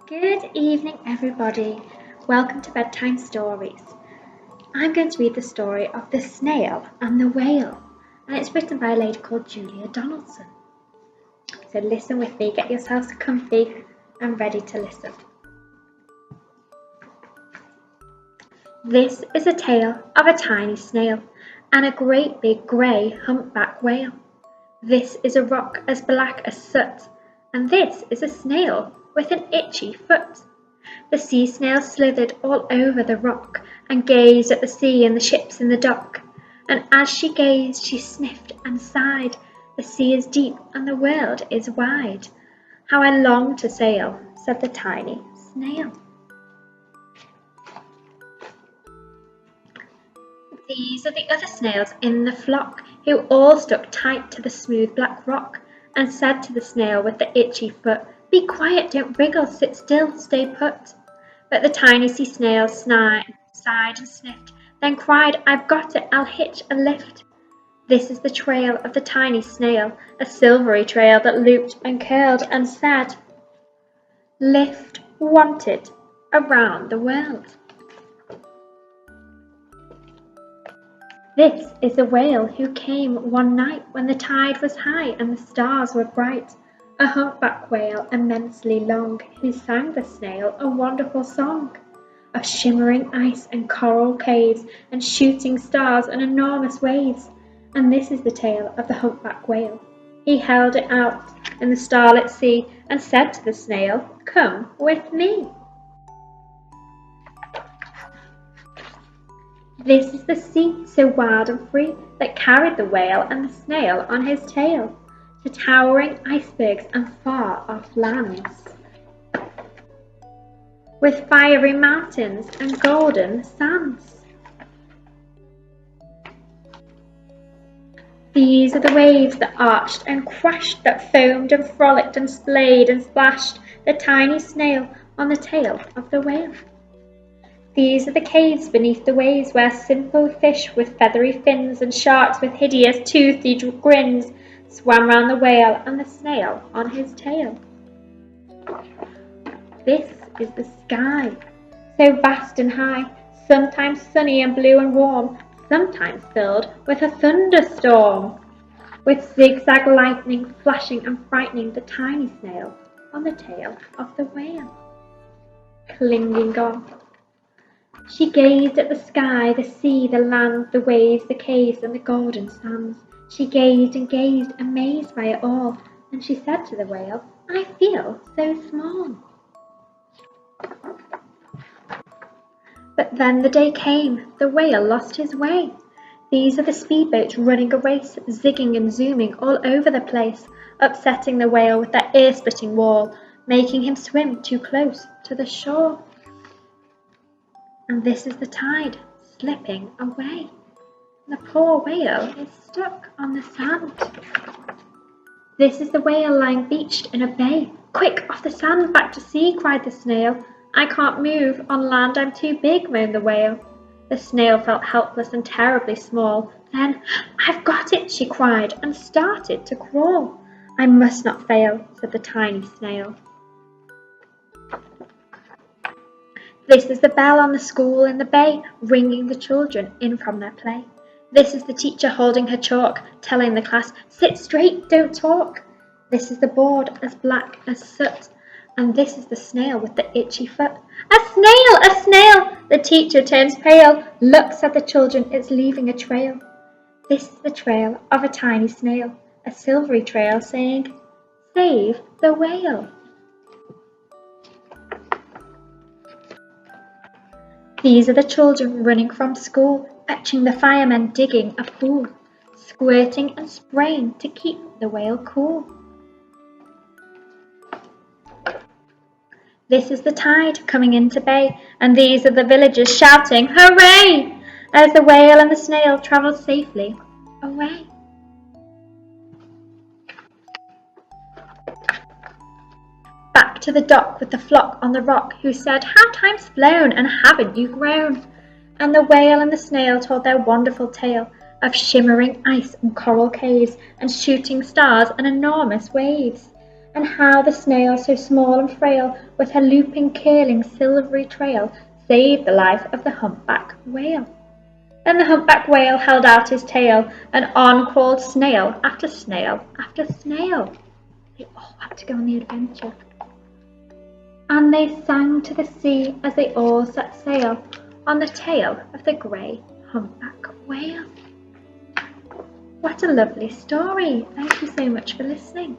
Good evening, everybody. Welcome to Bedtime Stories. I'm going to read the story of the snail and the whale, and it's written by a lady called Julia Donaldson. So listen with me, get yourselves comfy and ready to listen. This is a tale of a tiny snail and a great big grey humpback whale. This is a rock as black as soot, and this is a snail with an itchy foot. The sea snail slithered all over the rock and gazed at the sea and the ships in the dock. And as she gazed, she sniffed and sighed. The sea is deep and the world is wide. How I long to sail, said the tiny snail. These are the other snails in the flock, who all stuck tight to the smooth black rock, and said to the snail with the itchy foot, "Be quiet, don't wriggle, sit still, stay put." But the tiny sea snail sighed and sniffed, then cried, "I've got it, I'll hitch a lift." This is the trail of the tiny snail, a silvery trail that looped and curled and said, "Lift wanted around the world." This is a whale who came one night when the tide was high and the stars were bright, a humpback whale immensely long, who sang the snail a wonderful song of shimmering ice and coral caves and shooting stars and enormous waves. And this is the tale of the humpback whale. He held it out in the starlit sea and said to the snail, "Come with me." This is the sea, so wild and free, that carried the whale and the snail on his tail to towering icebergs and far-off lands, with fiery mountains and golden sands. These are the waves that arched and crashed, that foamed and frolicked and splayed and splashed the tiny snail on the tail of the whale. These are the caves beneath the waves, where simple fish with feathery fins and sharks with hideous toothy grins swam round the whale and the snail on his tail. This is the sky, so vast and high, sometimes sunny and blue and warm, sometimes filled with a thunderstorm, with zigzag lightning flashing and frightening the tiny snail on the tail of the whale. Clinging on, she gazed at the sky, the sea, the land, the waves, the caves, and the golden sands. She gazed and gazed, amazed by it all, and she said to the whale, "I feel so small." But then the day came. The whale lost his way. These are the speedboats running a race, zigging and zooming all over the place, upsetting the whale with their ear-splitting wall, making him swim too close to the shore. And this is the tide slipping away. The poor whale is stuck on the sand. This is the whale lying beached in a bay. "Quick, off the sand, back to sea," cried the snail. "I can't move on land, I'm too big," moaned the whale. The snail felt helpless and terribly small. Then, "I've got it," she cried, and started to crawl. "I must not fail," said the tiny snail. This is the bell on the school in the bay, ringing the children in from their play. This is the teacher holding her chalk, telling the class, "Sit straight, don't talk." This is the board as black as soot, and this is the snail with the itchy foot. "A snail! A snail!" The teacher turns pale. "Look," said the children, "it's leaving a trail." This is the trail of a tiny snail, a silvery trail saying, "Save the whale." These are the children running from school, fetching the firemen digging a pool, squirting and spraying to keep the whale cool. This is the tide coming into bay, and these are the villagers shouting, "Hooray!" as the whale and the snail travel safely away. Back to the dock with the flock on the rock, who said, "How time's flown, and haven't you grown?" And the whale and the snail told their wonderful tale of shimmering ice and coral caves and shooting stars and enormous waves. and how the snail, so small and frail, with her looping, curling, silvery trail, saved the life of the humpback whale. Then the humpback whale held out his tail, and on crawled snail after snail after snail. They all had to go on the adventure. And they sang to the sea as they all set sail on the tail of the grey humpback whale. What a lovely story! Thank you so much for listening.